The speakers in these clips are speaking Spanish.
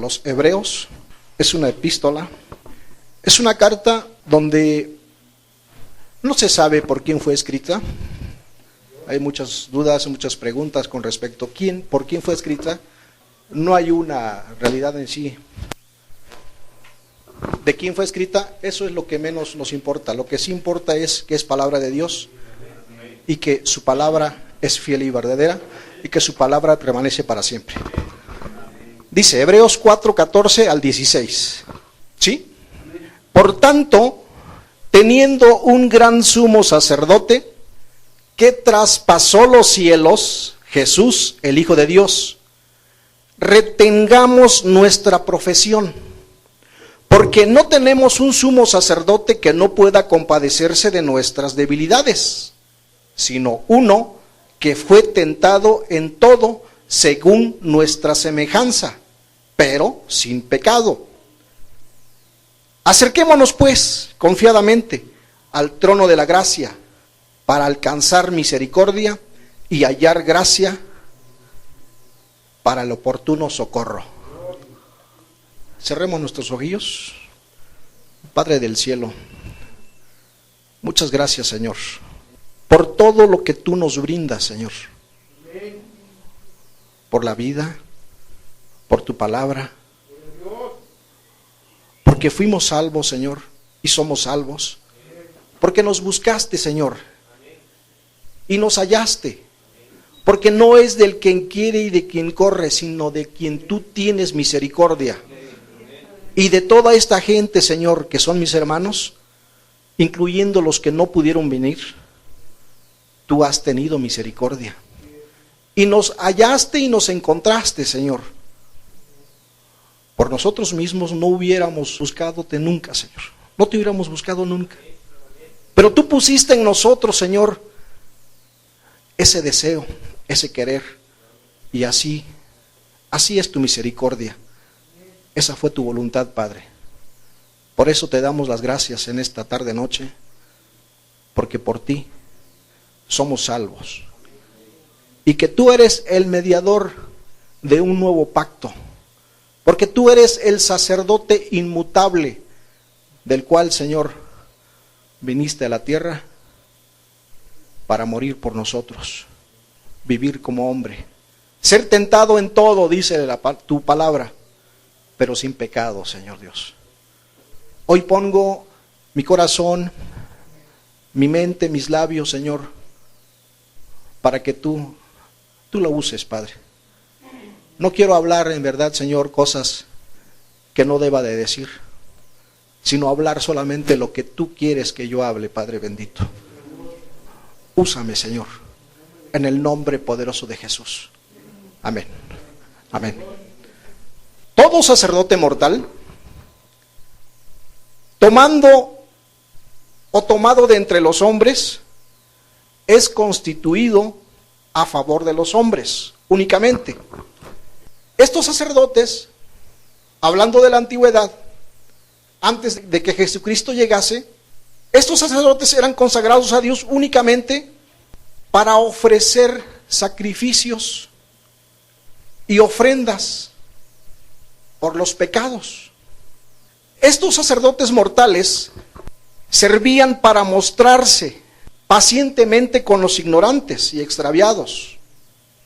los Hebreos. Es una epístola, es una carta donde no se sabe por quién fue escrita. Hay muchas dudas, muchas preguntas con respecto a por quién fue escrita. No hay una realidad en sí de quién fue escrita. Eso es lo que menos nos importa. Lo que sí importa es que es palabra de Dios y que su palabra es fiel y verdadera y que su palabra permanece para siempre. Dice Hebreos 4:14 al 16. ¿Sí? Por tanto, teniendo un gran sumo sacerdote que traspasó los cielos, Jesús, el Hijo de Dios, retengamos nuestra profesión, porque no tenemos un sumo sacerdote que no pueda compadecerse de nuestras debilidades, sino uno que fue tentado en todo según nuestra semejanza, pero sin pecado. Acerquémonos pues confiadamente al trono de la gracia para alcanzar misericordia y hallar gracia para el oportuno socorro. Cerremos nuestros ojillos. Padre del cielo, muchas gracias, Señor, por todo lo que tú nos brindas, Señor, por la vida, por tu palabra, porque fuimos salvos, Señor, y somos salvos, porque nos buscaste, Señor, y nos hallaste, porque no es del quien quiere y de quien corre, sino de quien tú tienes misericordia. Y de toda esta gente, Señor, que son mis hermanos, incluyendo los que no pudieron venir, tú has tenido misericordia. Y nos hallaste y nos encontraste, Señor. Por nosotros mismos no hubiéramos buscadote nunca, Señor. No te hubiéramos buscado nunca. Pero tú pusiste en nosotros, Señor, ese deseo, ese querer. Y así es tu misericordia. Esa fue tu voluntad, Padre. Por eso te damos las gracias en esta tarde noche, porque por ti somos salvos. Y que tú eres el mediador de un nuevo pacto, porque tú eres el sacerdote inmutable, del cual, Señor, viniste a la tierra para morir por nosotros, vivir como hombre, ser tentado en todo, dice tu palabra, pero sin pecado, Señor Dios. Hoy pongo mi corazón, mi mente, mis labios, Señor, para que tú lo uses, Padre. No quiero hablar en verdad, Señor, cosas que no deba de decir, sino hablar solamente lo que tú quieres que yo hable, Padre bendito. Úsame, Señor, en el nombre poderoso de Jesús. Amén. Amén. Todo sacerdote mortal, tomado de entre los hombres, es constituido a favor de los hombres únicamente. Estos sacerdotes, hablando de la antigüedad, antes de que Jesucristo llegase, estos sacerdotes eran consagrados a Dios únicamente para ofrecer sacrificios y ofrendas por los pecados. Estos sacerdotes mortales servían para mostrarse pacientemente con los ignorantes y extraviados,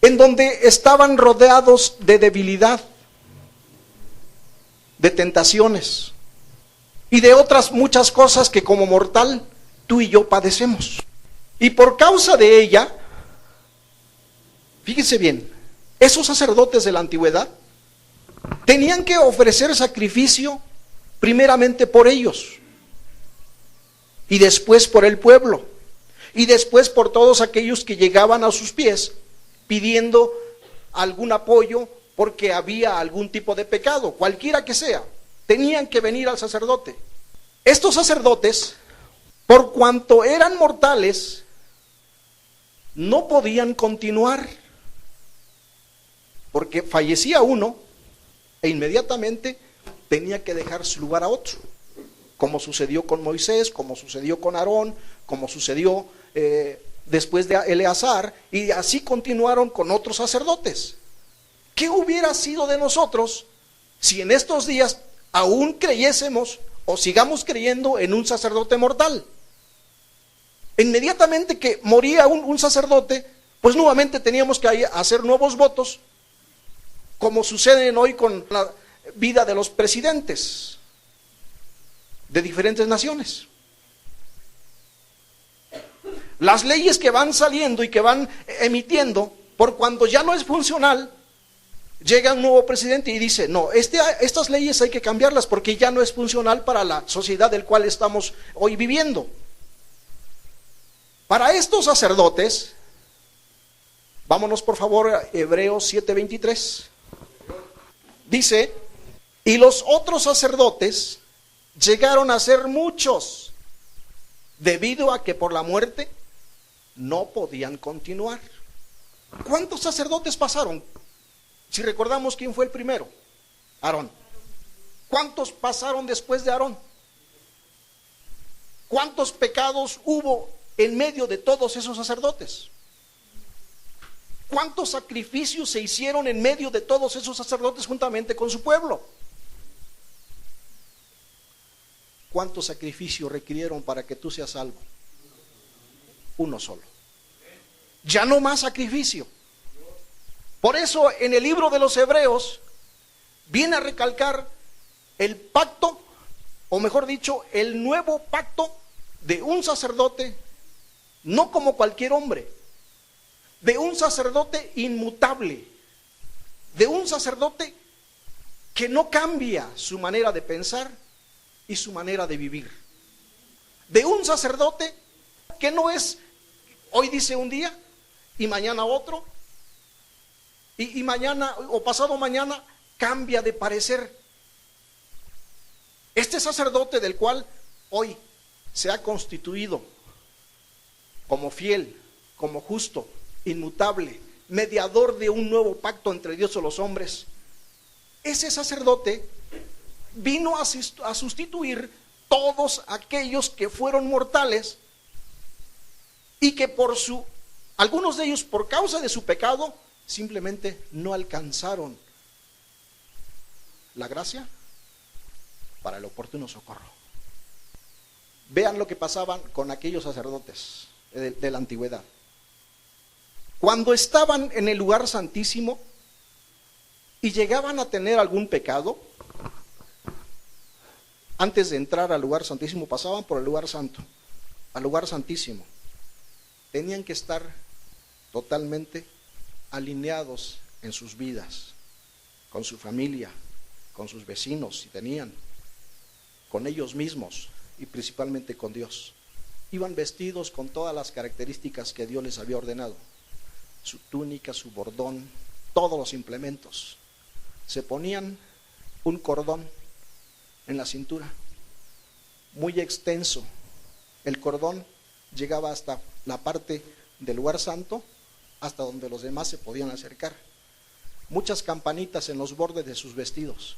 en donde estaban rodeados de debilidad, de tentaciones y de otras muchas cosas que como mortal tú y yo padecemos. Y por causa de ella, fíjense bien, esos sacerdotes de la antigüedad tenían que ofrecer sacrificio primeramente por ellos, y después por el pueblo, y después por todos aquellos que llegaban a sus pies pidiendo algún apoyo porque había algún tipo de pecado, cualquiera que sea, tenían que venir al sacerdote. Estos sacerdotes, por cuanto eran mortales, no podían continuar, porque fallecía uno e inmediatamente tenía que dejar su lugar a otro, como sucedió con Moisés, como sucedió con Aarón, como sucedió después de Eleazar, y así continuaron con otros sacerdotes. ¿Qué hubiera sido de nosotros si en estos días aún creyésemos o sigamos creyendo en un sacerdote mortal. Inmediatamente que moría un sacerdote, pues nuevamente teníamos que hacer nuevos votos, como sucede hoy con la vida de los presidentes de diferentes naciones. Las leyes que van saliendo y que van emitiendo, por cuando ya no es funcional, llega un nuevo presidente y dice, no, estas leyes hay que cambiarlas porque ya no es funcional para la sociedad del cual estamos hoy viviendo. Para estos sacerdotes, vámonos por favor a Hebreos 7:23. Dice, y los otros sacerdotes llegaron a ser muchos, debido a que por la muerte no podían continuar. ¿Cuántos sacerdotes pasaron? Si recordamos quién fue el primero, Aarón. ¿Cuántos pasaron después de Aarón? ¿Cuántos pecados hubo en medio de todos esos sacerdotes? ¿Cuántos sacrificios se hicieron en medio de todos esos sacerdotes juntamente con su pueblo? ¿Cuántos sacrificios requirieron para que tú seas salvo? Uno solo. Ya no más sacrificio. Por eso en el libro de los Hebreos viene a recalcar el pacto, o mejor dicho, el nuevo pacto de un sacerdote, no como cualquier hombre, de un sacerdote inmutable, de un sacerdote que no cambia su manera de pensar y su manera de vivir, de un sacerdote que no es hoy dice un día y mañana otro, y mañana o pasado mañana cambia de parecer. Este sacerdote del cual hoy se ha constituido como fiel, como justo, inmutable, mediador de un nuevo pacto entre Dios y los hombres, ese sacerdote vino a sustituir todos aquellos que fueron mortales y que algunos de ellos por causa de su pecado simplemente no alcanzaron la gracia para el oportuno socorro. Vean lo que pasaban con aquellos sacerdotes de la antigüedad. Cuando estaban en el lugar santísimo y llegaban a tener algún pecado, antes de entrar al lugar santísimo pasaban por el lugar santo, al lugar santísimo. Tenían que estar totalmente alineados en sus vidas, con su familia, con sus vecinos, si tenían, con ellos mismos y principalmente con Dios. Iban vestidos con todas las características que Dios les había ordenado, su túnica, su bordón, todos los implementos. Se ponían un cordón en la cintura, muy extenso. El cordón llegaba hasta la parte del lugar santo, hasta donde los demás se podían acercar. Muchas campanitas en los bordes de sus vestidos.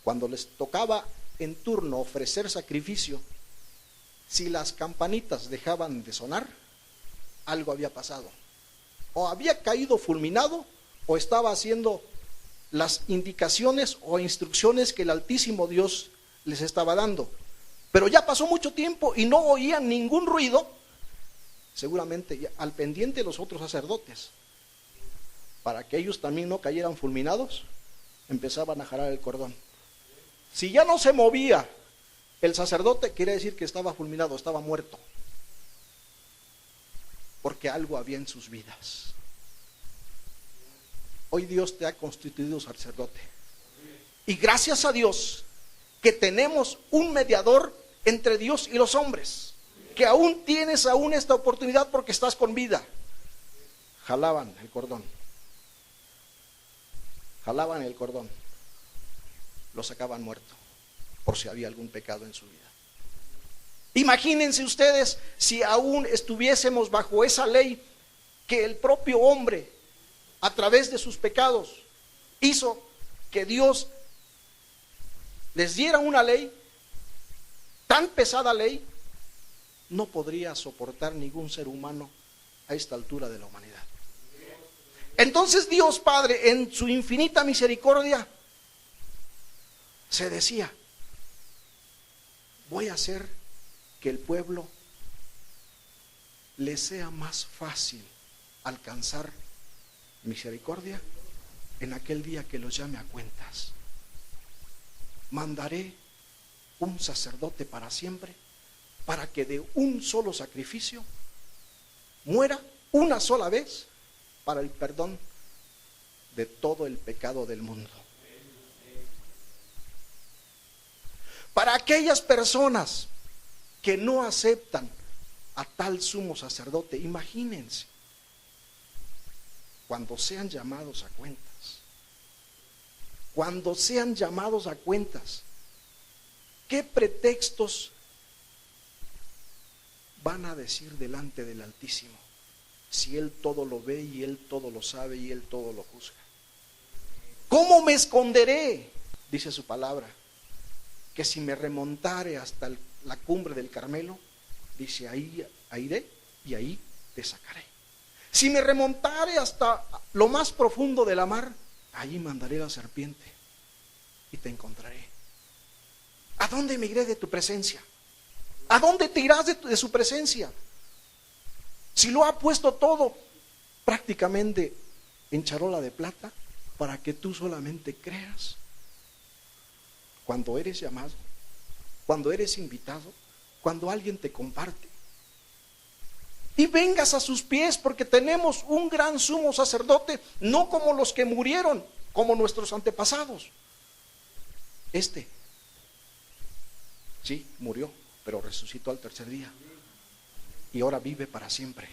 Cuando les tocaba en turno ofrecer sacrificio, si las campanitas dejaban de sonar, algo había pasado. O había caído fulminado, o estaba haciendo las indicaciones o instrucciones que el Altísimo Dios les estaba dando. Pero ya pasó mucho tiempo y no oían ningún ruido, seguramente al pendiente de los otros sacerdotes. Para que ellos también no cayeran fulminados, empezaban a jalar el cordón. Si ya no se movía el sacerdote, quiere decir que estaba fulminado, estaba muerto. Porque algo había en sus vidas. Hoy Dios te ha constituido sacerdote. Y gracias a Dios que tenemos un mediador entre Dios y los hombres. Que aún tienes esta oportunidad porque estás con vida. Jalaban el cordón. Jalaban el cordón. Lo sacaban muerto, por si había algún pecado en su vida. Imagínense ustedes si aún estuviésemos bajo esa ley que el propio hombre, a través de sus pecados, hizo que Dios les diera una ley, tan pesada ley, no podría soportar ningún ser humano a esta altura de la humanidad. Entonces Dios Padre, en su infinita misericordia, se decía, voy a hacer que el pueblo le sea más fácil alcanzar misericordia en aquel día que los llame a cuentas. Mandaré un sacerdote para siempre, para que de un solo sacrificio muera una sola vez para el perdón de todo el pecado del mundo. Para aquellas personas que no aceptan a tal sumo sacerdote, imagínense, cuando sean llamados a cuentas, ¿qué pretextos van a decir delante del Altísimo? Si Él todo lo ve y Él todo lo sabe y Él todo lo juzga. ¿Cómo me esconderé? Dice su palabra, que si me remontare hasta la cumbre del Carmelo, dice, ahí iré y ahí te sacaré. Si me remontare hasta lo más profundo de la mar, allí mandaré la serpiente y te encontraré. ¿A dónde me iré de tu presencia? ¿A dónde te irás de su presencia? Si lo ha puesto todo prácticamente en charola de plata para que tú solamente creas. Cuando eres llamado, cuando eres invitado, cuando alguien te comparte, y vengas a sus pies, porque tenemos un gran sumo sacerdote, no como los que murieron, como nuestros antepasados. Sí, murió, pero resucitó al tercer día y ahora vive para siempre,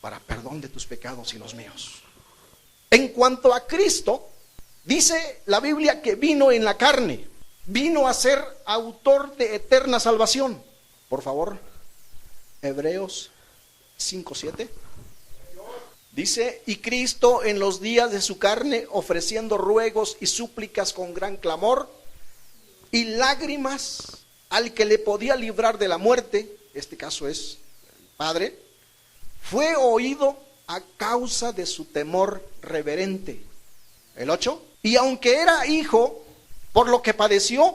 para perdón de tus pecados y los míos. En cuanto a Cristo, dice la Biblia que vino en la carne, vino a ser autor de eterna salvación. Por favor, Hebreos 5:7. Dice, y Cristo en los días de su carne, ofreciendo ruegos y súplicas con gran clamor y lágrimas al que le podía librar de la muerte, este caso es el Padre, fue oído a causa de su temor reverente. El 8. Y aunque era hijo, por lo que padeció,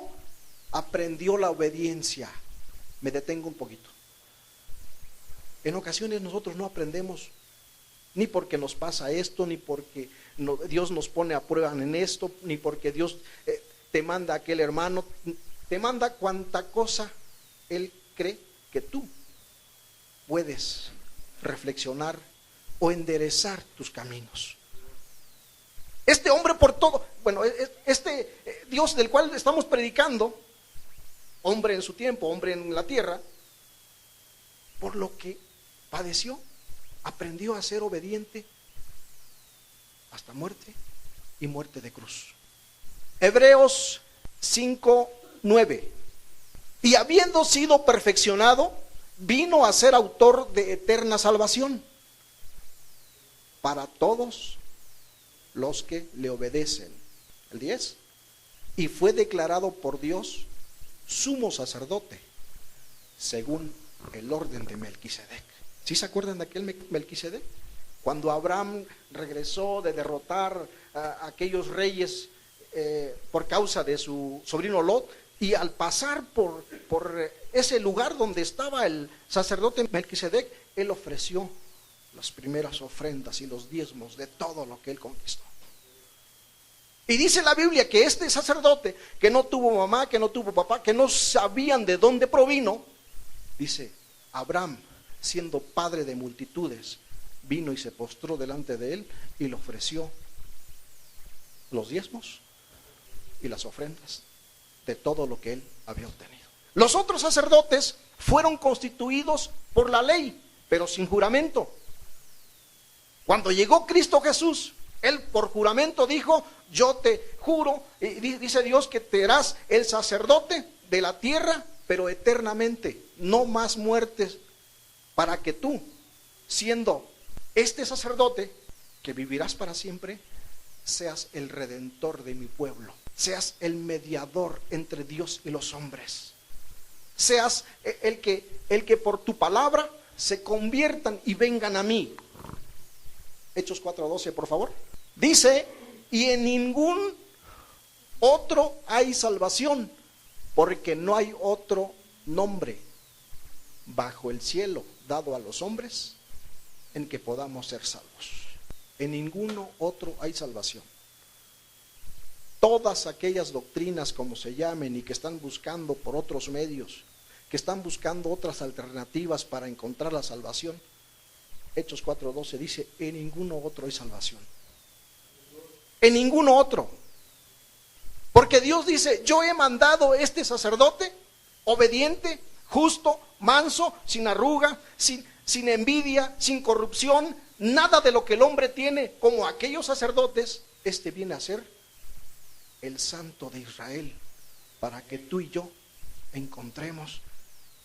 aprendió la obediencia. Me detengo un poquito. En ocasiones nosotros no aprendemos, ni porque nos pasa esto, ni porque Dios nos pone a prueba en esto, ni porque Dios te manda a aquel hermano, te manda cuanta cosa Él cree que tú puedes reflexionar o enderezar tus caminos. Este hombre por todo, Dios del cual estamos predicando, hombre en su tiempo, hombre en la tierra, por lo que padeció, aprendió a ser obediente hasta muerte y muerte de cruz. Hebreos 5:9. Y habiendo sido perfeccionado, vino a ser autor de eterna salvación para todos los que le obedecen. El 10. Y fue declarado por Dios sumo sacerdote según el orden de Melquisedec. ¿Sí se acuerdan de aquel Melquisedec? Cuando Abraham regresó de derrotar a aquellos reyes por causa de su sobrino Lot, y al pasar por ese lugar donde estaba el sacerdote Melquisedec, él ofreció las primeras ofrendas y los diezmos de todo lo que él conquistó. Y dice la Biblia que este sacerdote, que no tuvo mamá, que no tuvo papá, que no sabían de dónde provino, dice, Abraham, siendo padre de multitudes, vino y se postró delante de él y le ofreció los diezmos y las ofrendas de todo lo que él había obtenido. Los otros sacerdotes fueron constituidos por la ley, pero sin juramento. Cuando llegó Cristo Jesús, él por juramento dijo, yo te juro, y dice Dios que te harás el sacerdote de la tierra, pero eternamente, no más muertes, para que tú, siendo este sacerdote, que vivirás para siempre, seas el redentor de mi pueblo, seas el mediador entre Dios y los hombres, seas el que por tu palabra se conviertan y vengan a mí. Hechos 4:12, por favor. Dice, y en ningún otro hay salvación, porque no hay otro nombre bajo el cielo dado a los hombres en que podamos ser salvos. En ninguno otro hay salvación. Todas aquellas doctrinas, como se llamen, y que están buscando por otros medios, que están buscando otras alternativas para encontrar la salvación, Hechos 4:12 dice, en ninguno otro hay salvación. En ninguno otro. Porque Dios dice, yo he mandado este sacerdote, obediente, justo, manso, sin arruga, sin envidia, sin corrupción, nada de lo que el hombre tiene, como aquellos sacerdotes. Este viene a ser el Santo de Israel, para que tú y yo encontremos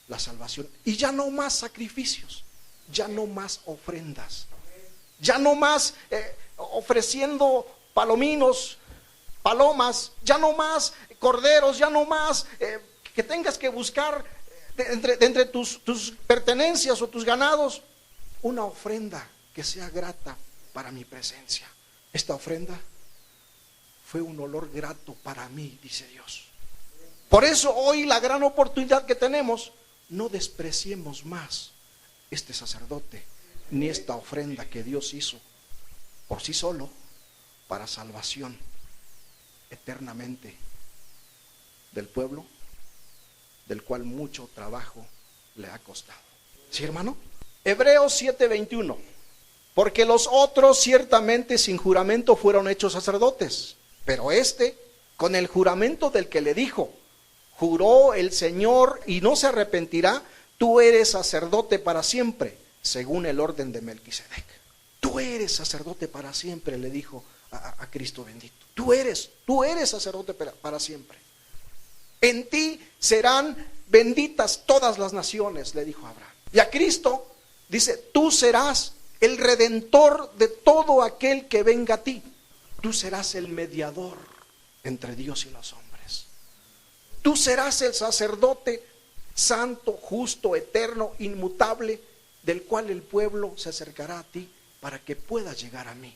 la salvación. Y ya no más sacrificios, ya no más ofrendas, ya no más ofreciendo palominos, palomas, ya no más corderos, ya no más que tengas que buscar de entre tus pertenencias o tus ganados una ofrenda que sea grata para mi presencia. Esta ofrenda fue un olor grato para mí, dice Dios. Por eso hoy la gran oportunidad que tenemos, no despreciemos más este sacerdote, ni esta ofrenda que Dios hizo por sí solo para salvación eternamente del pueblo, del cual mucho trabajo le ha costado. ¿Sí, hermano? Hebreos 7:21. Porque los otros ciertamente sin juramento fueron hechos sacerdotes, pero este, con el juramento del que le dijo, juró el Señor y no se arrepentirá, tú eres sacerdote para siempre, según el orden de Melquisedec. Tú eres sacerdote para siempre, le dijo a Cristo bendito. Tú eres sacerdote para siempre. En ti serán benditas todas las naciones, le dijo a Abraham. Y a Cristo dice, tú serás el redentor de todo aquel que venga a ti. Tú serás el mediador entre Dios y los hombres. Tú serás el sacerdote santo, justo, eterno, inmutable, del cual el pueblo se acercará a ti para que puedas llegar a mí.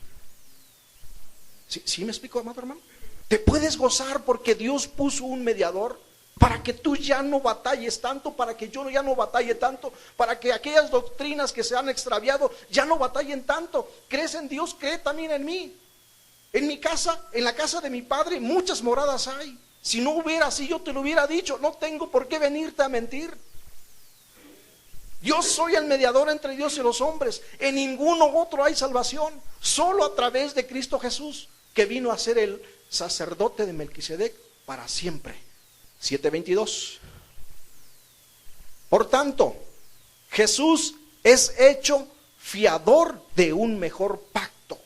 ¿Sí me explico, amado hermano? Te puedes gozar porque Dios puso un mediador para que tú ya no batalles tanto, para que yo ya no batalle tanto, para que aquellas doctrinas que se han extraviado ya no batallen tanto. ¿Crees en Dios? Cree también en mí. En mi casa, en la casa de mi padre, muchas moradas hay. Si no hubiera así, yo te lo hubiera dicho. No tengo por qué venirte a mentir. Yo soy el mediador entre Dios y los hombres. En ninguno otro hay salvación, solo a través de Cristo Jesús, que vino a ser el sacerdote de Melquisedec para siempre. 7:22. Por tanto, Jesús es hecho fiador de un mejor pacto.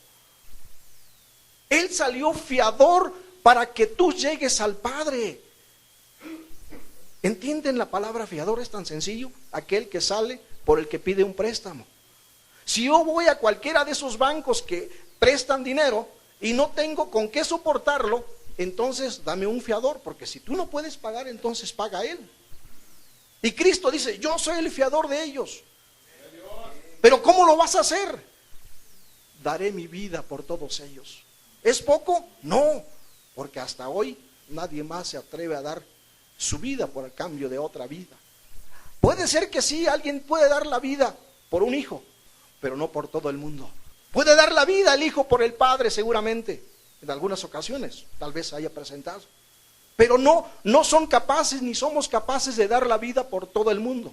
Él salió fiador para que tú llegues al Padre. ¿Entienden la palabra fiador? Es tan sencillo. Aquel que sale por el que pide un préstamo. Si yo voy a cualquiera de esos bancos que prestan dinero y no tengo con qué soportarlo, entonces dame un fiador, porque si tú no puedes pagar, entonces paga él. Y Cristo dice, yo soy el fiador de ellos. Pero ¿cómo lo vas a hacer? Daré mi vida por todos ellos. ¿Es poco? No, porque hasta hoy nadie más se atreve a dar su vida por el cambio de otra vida. Puede ser que sí, alguien puede dar la vida por un hijo, pero no por todo el mundo. Puede dar la vida el hijo por el padre, seguramente, en algunas ocasiones, tal vez haya presentado. Pero no son capaces, ni somos capaces de dar la vida por todo el mundo.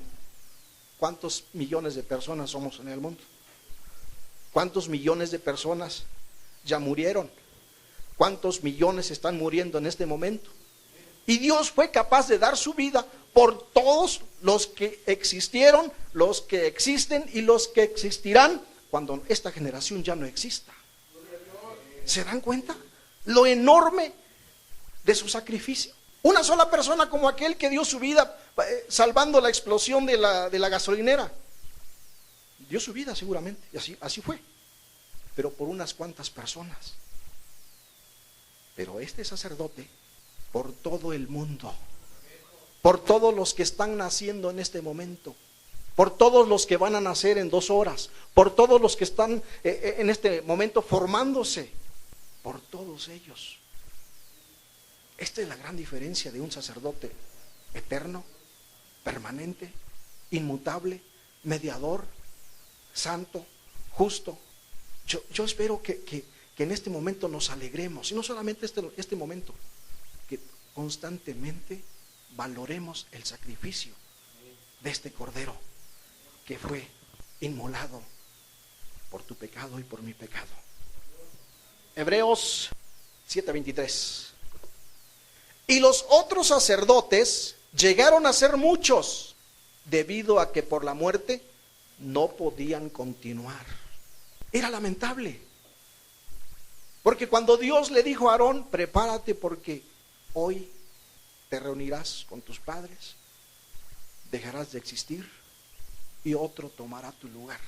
¿Cuántos millones de personas somos en el mundo? ¿Cuántos millones de personas ya murieron? ¿Cuántos millones están muriendo en este momento? Y Dios fue capaz de dar su vida por todos los que existieron, los que existen y los que existirán cuando esta generación ya no exista. ¿Se dan cuenta? Lo enorme de su sacrificio. Una sola persona como aquel que dio su vida salvando la explosión de la gasolinera. Dio su vida seguramente, y así fue. Pero por unas cuantas personas. Pero este sacerdote, por todo el mundo, por todos los que están naciendo en este momento, por todos los que van a nacer en 2 horas, por todos los que están en este momento formándose, por todos ellos, Esta es la gran diferencia de un sacerdote eterno, permanente, inmutable, mediador, santo, justo. Yo espero que en este momento nos alegremos, y no solamente este momento, que constantemente valoremos el sacrificio de este Cordero que fue inmolado por tu pecado y por mi pecado. Hebreos 7:23. Y los otros sacerdotes llegaron a ser muchos, debido a que por la muerte no podían continuar. Era lamentable, porque cuando Dios le dijo a Aarón, prepárate porque hoy te reunirás con tus padres, dejarás de existir y otro tomará tu lugar.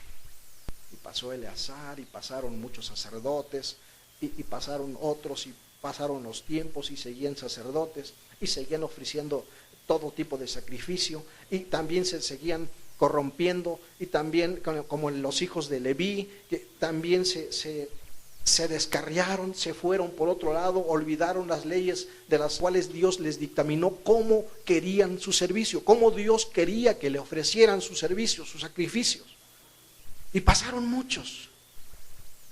Y pasó Eleazar, y pasaron muchos sacerdotes, y pasaron otros, y pasaron los tiempos, y seguían sacerdotes, y seguían ofreciendo todo tipo de sacrificio, y también se seguían corrompiendo, y también como los hijos de Leví, que también se descarriaron, se fueron por otro lado, olvidaron las leyes de las cuales Dios les dictaminó cómo querían su servicio, cómo Dios quería que le ofrecieran su servicio, sus sacrificios. Y pasaron muchos,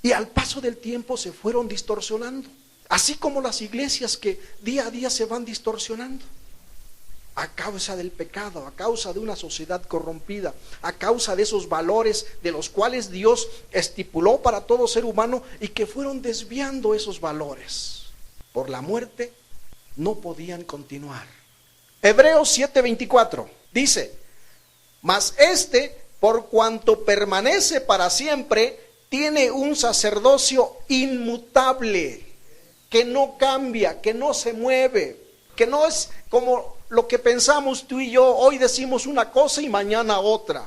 y al paso del tiempo se fueron distorsionando, así como las iglesias que día a día se van distorsionando, a causa del pecado, a causa de una sociedad corrompida, a causa de esos valores de los cuales Dios estipuló para todo ser humano, y que fueron desviando esos valores. Por la muerte no podían continuar. Hebreos 7:24 dice, mas por cuanto permanece para siempre, tiene un sacerdocio inmutable, que no cambia, que no se mueve, que no es como lo que pensamos tú y yo. Hoy decimos una cosa y mañana otra.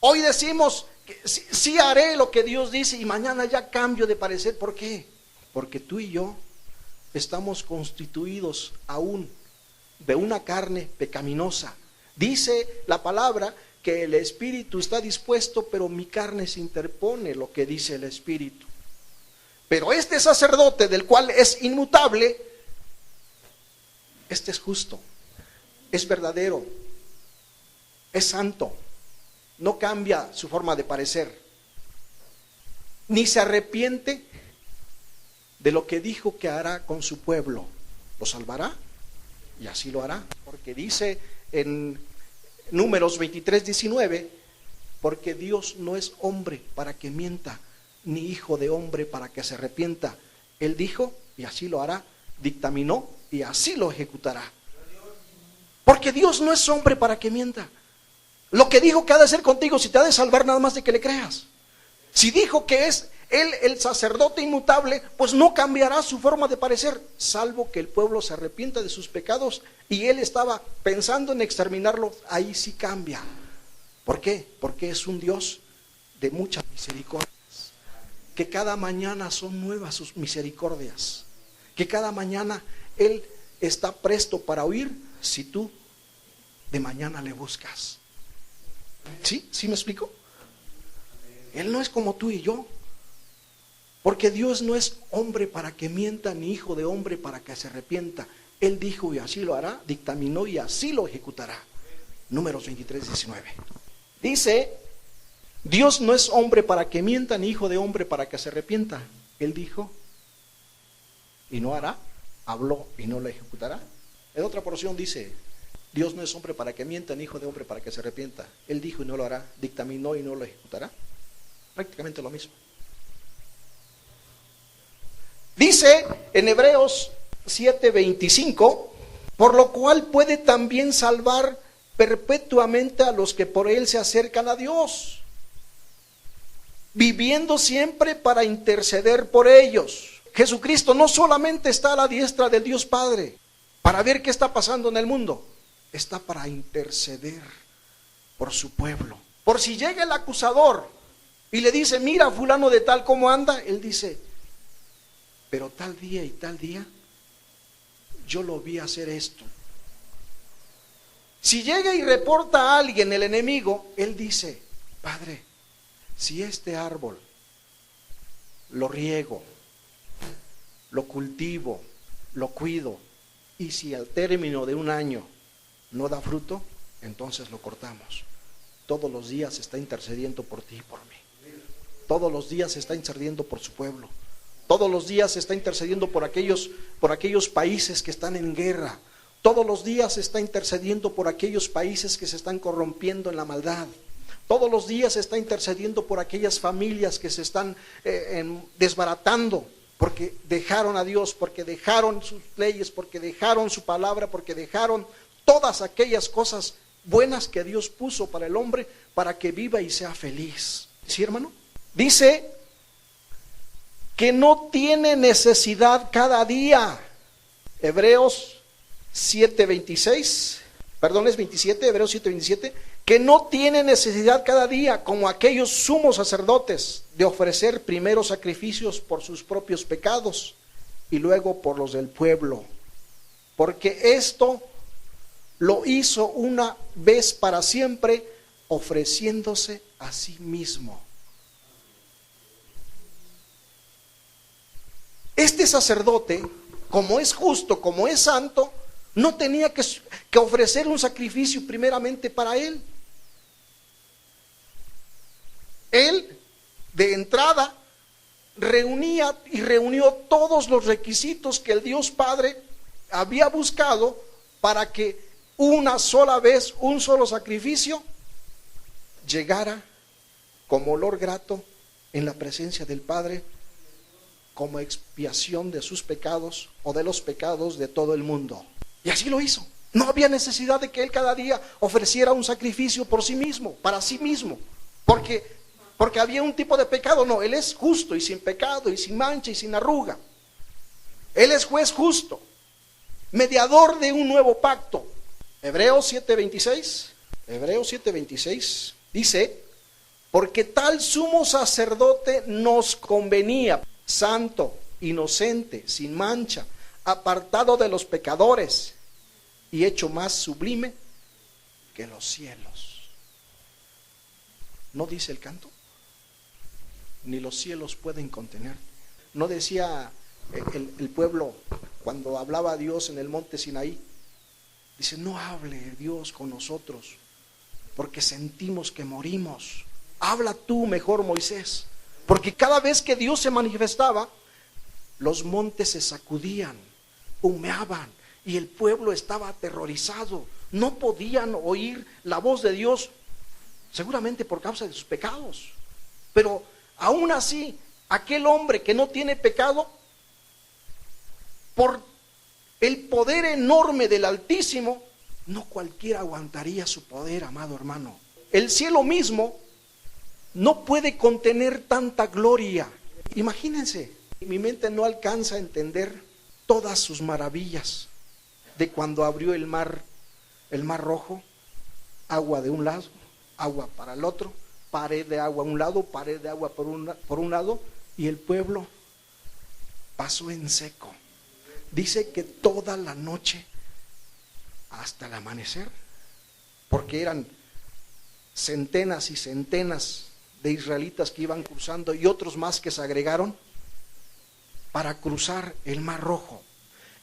Hoy decimos que sí haré lo que Dios dice, y mañana ya cambio de parecer. ¿Por qué? Porque tú y yo estamos constituidos aún de una carne pecaminosa. Dice la palabra que el espíritu está dispuesto, pero mi carne se interpone, lo que dice el espíritu. Pero este sacerdote, del cual es inmutable, este es justo, es verdadero, es santo, no cambia su forma de parecer, ni se arrepiente de lo que dijo que hará con su pueblo. Lo salvará, y así lo hará, porque dice en Números 23:19, porque Dios no es hombre para que mienta, ni hijo de hombre para que se arrepienta. Él dijo, y así lo hará, dictaminó, y así lo ejecutará. Porque Dios no es hombre para que mienta. Lo que dijo que ha de hacer contigo, si te ha de salvar, nada más de que le creas. Si dijo que es Él el sacerdote inmutable, pues no cambiará su forma de parecer, salvo que el pueblo se arrepienta de sus pecados, y Él estaba pensando en exterminarlo. Ahí sí cambia. ¿Por qué? Porque es un Dios de muchas misericordias, que cada mañana son nuevas sus misericordias, que cada mañana Él está presto para oír si tú de mañana le buscas. ¿Sí? ¿Sí me explico? Él no es como tú y yo, porque Dios no es hombre para que mienta, ni hijo de hombre para que se arrepienta. Él dijo y así lo hará, dictaminó y así lo ejecutará. Números 23:19. Dice, Dios no es hombre para que mienta, ni hijo de hombre para que se arrepienta. Él dijo y no hará, habló y no lo ejecutará. En otra porción dice, Dios no es hombre para que mienta, ni hijo de hombre para que se arrepienta. Él dijo y no lo hará, dictaminó y no lo ejecutará. Prácticamente lo mismo. Dice en Hebreos 7:25, por lo cual puede también salvar perpetuamente a los que por él se acercan a Dios, viviendo siempre para interceder por ellos. Jesucristo no solamente está a la diestra del Dios Padre para ver qué está pasando en el mundo, está para interceder por su pueblo. Por si llega el acusador y le dice, mira fulano de tal cómo anda, él dice, pero tal día y tal día yo lo vi hacer esto. Si llega y reporta a alguien el enemigo, él dice, Padre, si este árbol lo riego, lo cultivo, lo cuido, y si al término de un año no da fruto, entonces lo cortamos. Todos los días está intercediendo por ti y por mí. Todos los días está intercediendo por su pueblo. Todos los días está intercediendo por aquellos países que están en guerra. Todos los días está intercediendo por aquellos países que se están corrompiendo en la maldad. Todos los días está intercediendo por aquellas familias que se están desbaratando, porque dejaron a Dios, porque dejaron sus leyes, porque dejaron su palabra, porque dejaron todas aquellas cosas buenas que Dios puso para el hombre, para que viva y sea feliz. ¿Sí, hermano? Dice que no tiene necesidad cada día. Hebreos 7:26, perdón, es 27, Hebreos 7:27, que no tiene necesidad cada día, como aquellos sumos sacerdotes, de ofrecer primero sacrificios por sus propios pecados y luego por los del pueblo, porque esto lo hizo una vez para siempre, ofreciéndose a sí mismo. Este sacerdote, como es justo, como es santo, no tenía que ofrecer un sacrificio primeramente para él. Él, de entrada, reunió todos los requisitos que el Dios Padre había buscado para que una sola vez, un solo sacrificio, llegara como olor grato en la presencia del Padre, como expiación de sus pecados o de los pecados de todo el mundo. Y así lo hizo. No había necesidad de que él cada día ofreciera un sacrificio por sí mismo, para sí mismo, porque había un tipo de pecado. No, él es justo y sin pecado y sin mancha y sin arruga. Él es juez justo, mediador de un nuevo pacto. Hebreos 7:26 dice: porque tal sumo sacerdote nos convenía, santo, inocente, sin mancha, apartado de los pecadores y hecho más sublime que los cielos. ¿No dice el canto? Ni los cielos pueden contener. ¿No decía el pueblo cuando hablaba a Dios en el monte Sinaí? Dice: no hable Dios con nosotros, porque sentimos que morimos. Habla tú mejor, Moisés. Porque cada vez que Dios se manifestaba, los montes se sacudían, humeaban, y el pueblo estaba aterrorizado. No podían oír la voz de Dios, seguramente por causa de sus pecados. Pero aún así, aquel hombre que no tiene pecado, por el poder enorme del Altísimo, no cualquiera aguantaría su poder, amado hermano. El cielo mismo no puede contener tanta gloria. Imagínense, mi mente no alcanza a entender todas sus maravillas de cuando abrió el mar Rojo, agua de un lado, agua para el otro, pared de agua a un lado, pared de agua por un lado, y el pueblo pasó en seco. Dice que toda la noche hasta el amanecer, porque eran centenas y centenas de israelitas que iban cruzando y otros más que se agregaron para cruzar el Mar Rojo.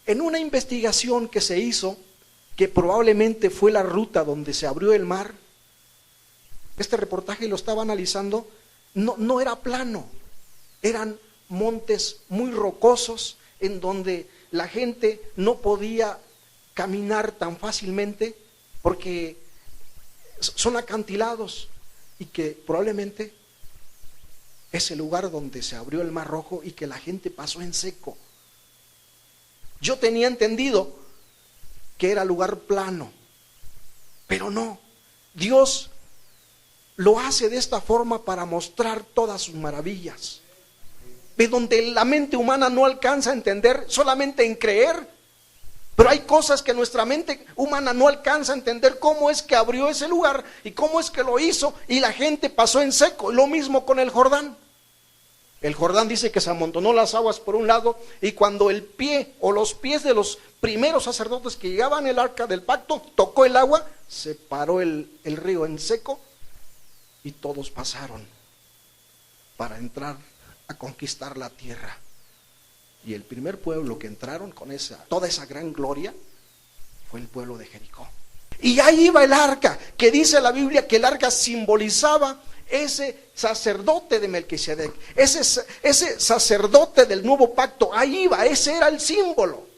En una investigación que se hizo, que probablemente fue la ruta donde se abrió el mar, este reportaje lo estaba analizando, no era plano, eran montes muy rocosos en donde la gente no podía caminar tan fácilmente porque son acantilados, y que probablemente es el lugar donde se abrió el Mar Rojo y que la gente pasó en seco. Yo tenía entendido que era lugar plano, pero no. Dios lo hace de esta forma para mostrar todas sus maravillas, de donde la mente humana no alcanza a entender, solamente en creer. Pero hay cosas que nuestra mente humana no alcanza a entender, cómo es que abrió ese lugar y cómo es que lo hizo y la gente pasó en seco. Lo mismo con el Jordán. El Jordán dice que se amontonó las aguas por un lado, y cuando el pie o los pies de los primeros sacerdotes que llegaban el arca del pacto tocó el agua, se paró el río en seco y todos pasaron para entrar a conquistar la tierra. Y el primer pueblo que entraron con toda esa gran gloria fue el pueblo de Jericó. Y ahí iba el arca, que dice la Biblia que el arca simbolizaba ese sacerdote de Melquisedec, ese sacerdote del nuevo pacto. Ahí iba, ese era el símbolo.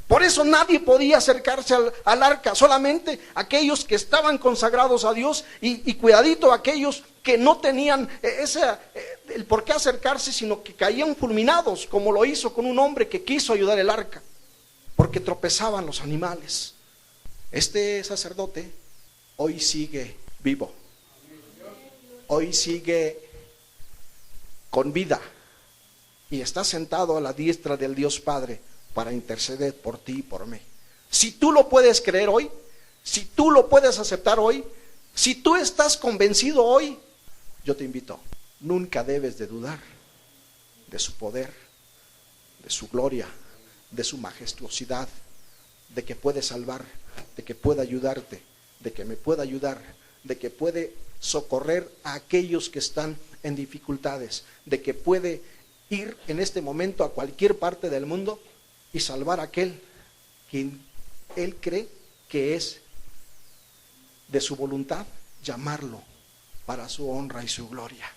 Por eso nadie podía acercarse al arca, solamente aquellos que estaban consagrados a Dios y cuidadito aquellos que no tenían el por qué acercarse, sino que caían fulminados, como lo hizo con un hombre que quiso ayudar el arca, porque tropezaban los animales. Este sacerdote hoy sigue vivo, hoy sigue con vida y está sentado a la diestra del Dios Padre para interceder por ti y por mí. Si tú lo puedes creer hoy, si tú lo puedes aceptar hoy, si tú estás convencido hoy, yo te invito, nunca debes de dudar de su poder, de su gloria, de su majestuosidad, de que puede salvar, de que puede ayudarte, de que me puede ayudar, de que puede socorrer a aquellos que están en dificultades, de que puede ir en este momento a cualquier parte del mundo y salvar a aquel que él cree que es de su voluntad llamarlo para su honra y su gloria.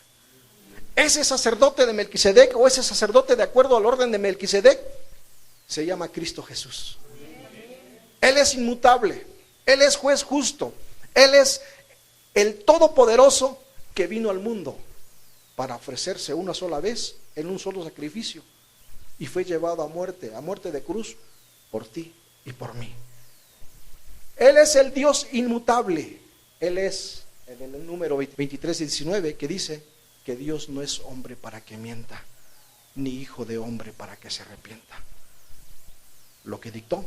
Ese sacerdote de Melquisedec, o ese sacerdote de acuerdo al orden de Melquisedec, se llama Cristo Jesús. Él es inmutable, Él es juez justo, Él es el todopoderoso que vino al mundo para ofrecerse una sola vez en un solo sacrificio y fue llevado a muerte de cruz por ti y por mí. Él es el Dios inmutable. Él es, en el número 23 y 19, que dice que Dios no es hombre para que mienta, ni hijo de hombre para que se arrepienta. Lo que dictó,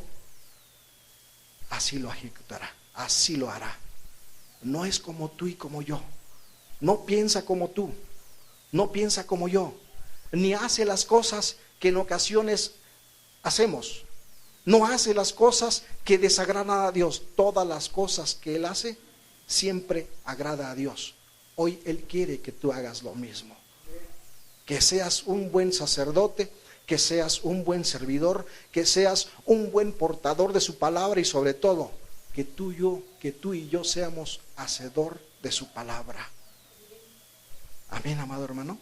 así lo ejecutará, así lo hará. No es como tú y como yo. No piensa como tú, no piensa como yo, ni hace las cosas que en ocasiones hacemos. No hace las cosas que desagradan a Dios. Todas las cosas que Él hace siempre agrada a Dios. Hoy Él quiere que tú hagas lo mismo, que seas un buen sacerdote, que seas un buen servidor, que seas un buen portador de su palabra y sobre todo que tú y yo seamos hacedor de su palabra. Amén, amado hermano.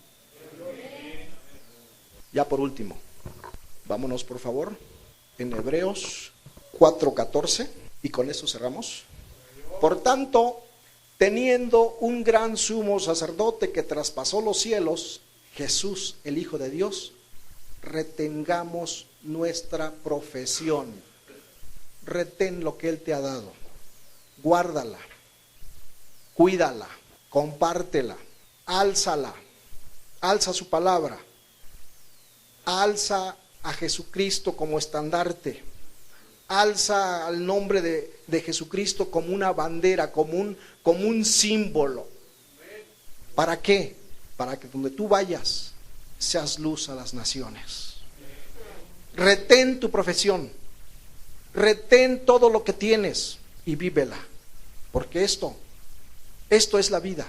Ya por último, vámonos por favor en Hebreos 4:14 y con esto cerramos. Por tanto, teniendo un gran sumo sacerdote que traspasó los cielos, Jesús, el Hijo de Dios, retengamos nuestra profesión. Retén lo que Él te ha dado, guárdala, cuídala, compártela, álzala, alza su palabra, alza a Jesucristo como estandarte, alza al nombre de Jesucristo como una bandera, como un símbolo. ¿Para qué? Para que donde tú vayas seas luz a las naciones. Retén tu profesión, retén todo lo que tienes y vívela, porque esto es la vida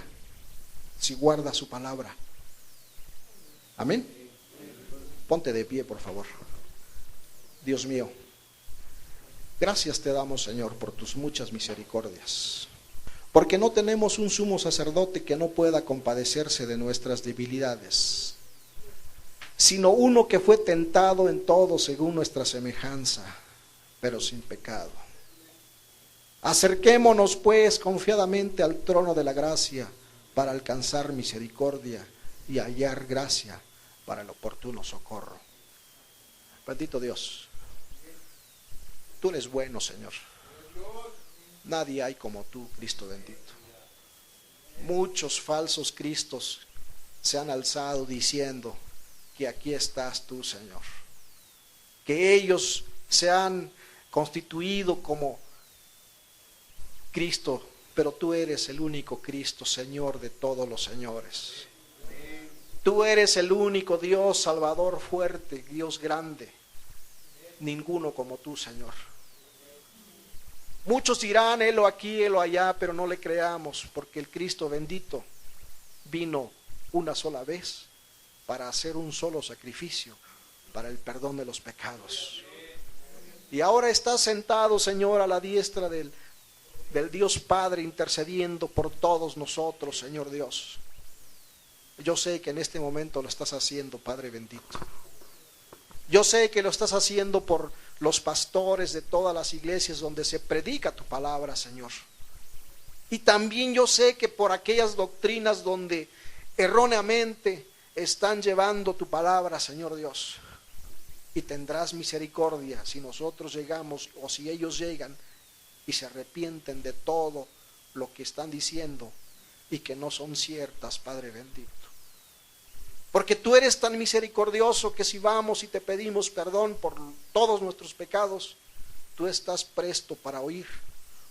si guardas su palabra. Amén. Ponte de pie, por favor. Dios mío, gracias te damos, Señor, por tus muchas misericordias, porque no tenemos un sumo sacerdote que no pueda compadecerse de nuestras debilidades, sino uno que fue tentado en todo según nuestra semejanza, pero sin pecado. Acerquémonos pues confiadamente al trono de la gracia para alcanzar misericordia y hallar gracia para el oportuno socorro. Bendito Dios, tú eres bueno, Señor. Nadie hay como tú, Cristo bendito. Muchos falsos cristos se han alzado diciendo que aquí estás tú, Señor. Que ellos se han constituido como Cristo, pero tú eres el único Cristo, Señor de todos los señores. Tú eres el único Dios, Salvador fuerte, Dios grande. Ninguno como tú, Señor. Muchos dirán, helo aquí, helo allá, pero no le creamos, porque el Cristo bendito vino una sola vez para hacer un solo sacrificio para el perdón de los pecados. Y ahora estás sentado, Señor, a la diestra del Dios Padre, intercediendo por todos nosotros, Señor Dios. Yo sé que en este momento lo estás haciendo, Padre bendito. Yo sé que lo estás haciendo por los pastores de todas las iglesias donde se predica tu palabra, Señor. Y también yo sé que por aquellas doctrinas donde erróneamente están llevando tu palabra, Señor Dios. Y tendrás misericordia si nosotros llegamos o si ellos llegan y se arrepienten de todo lo que están diciendo y que no son ciertas, Padre bendito. Porque tú eres tan misericordioso que si vamos y te pedimos perdón por todos nuestros pecados, tú estás presto para oír.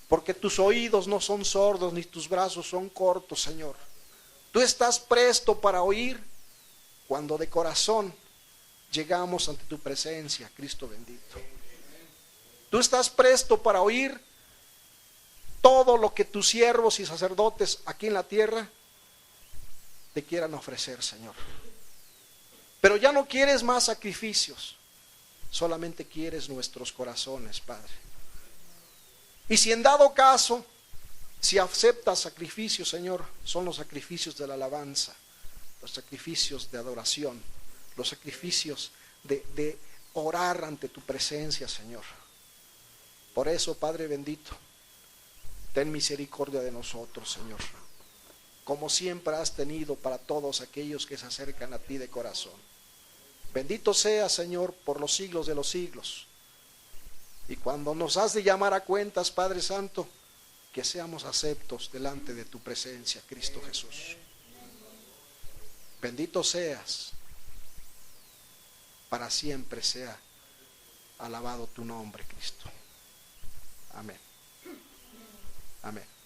Porque tus oídos no son sordos ni tus brazos son cortos, Señor. Tú estás presto para oír cuando de corazón llegamos ante tu presencia, Cristo bendito. Tú estás presto para oír todo lo que tus siervos y sacerdotes aquí en la tierra te quieran ofrecer, Señor. Pero ya no quieres más sacrificios, solamente quieres nuestros corazones, Padre. Y si en dado caso, si aceptas sacrificios, Señor, son los sacrificios de la alabanza, los sacrificios de adoración, los sacrificios de orar ante tu presencia, Señor. Por eso, Padre bendito, ten misericordia de nosotros, Señor, como siempre has tenido para todos aquellos que se acercan a ti de corazón. Bendito sea, Señor, por los siglos de los siglos. Y cuando nos has de llamar a cuentas, Padre Santo, que seamos aceptos delante de tu presencia, Cristo Jesús. Bendito seas, para siempre sea alabado tu nombre, Cristo. Amén. Amén.